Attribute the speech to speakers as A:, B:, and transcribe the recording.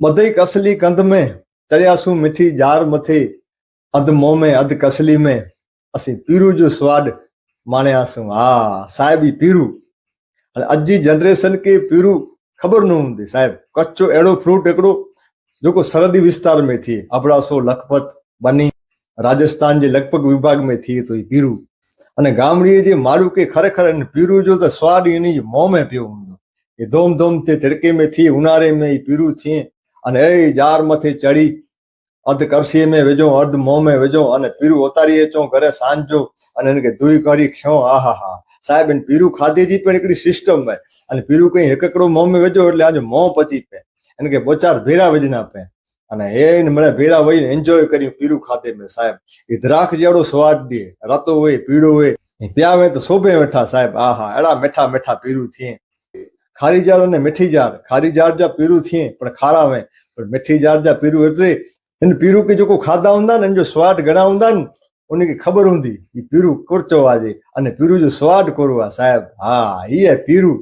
A: बधई कसली कंध में चढ़ियासूं मिठी जार मथे अध मोह में अध कसली में असी पीरू जो स्वाद माणियासूं। हाँ साहिब ई पीरू अॼु जी जनरेशन खे पीरू ख़बर न हूंदी साहिब। कच्चो अहिड़ो फ्रूट हिकिड़ो जेको सरहदी विस्तार में थिए, अबड़ासो लखपत बनी राजस्थान जे लॻभॻि विभाग में थिए थो ई पीरू। अने गामड़ीअ जे माण्हू खे खरेखर पीरू जो त स्वादु इन जे मोह में पियो हूंदो। ये धोम धोम ते तिड़के में थिए, उन्हारे में ई पीरू थिए अने ए जार मथे चढ़ी अध करसीअ में विझो अध मोह में विझो अने पीरू उतारी अचो घरे सांझ जो अने हिनखे दुई करी खयो। हा हा हा साहिब इन पीरू खाधे जी पिण हिकिड़ी सिस्टम आहे। अने पीरू कई हिकु हिकिड़ो मोह में विझो એટલે આજે मोह पची पए, हिनखे ॿ चारि भेरा विझना पए अने हे મળે भेरा वही एंजॉय करी पीरू खाधे में साहिब। ई द्राख जहिड़ो स्वाद ॾिए, रतो हुए पीड़ो हुए, पियावे त सोभे वेठा साहिब। हा हा अहिड़ा मिठा मिठा पीरू थिए। खारी जार अने मिठी जार, खारी जार जा पीरू थिए पर खारा में, पर मिठी जार जा पीरू एतिरे हिन पीरू खे जेको खाधा हूंदा आहिनि, हिन जो स्वादु घणा हूंदा आहिनि, उनखे ख़बर हूंदी ही पीरू कुरचो आहे अने पीरू जो स्वादु कोरो आहे साहिब। हा हीअ पीरू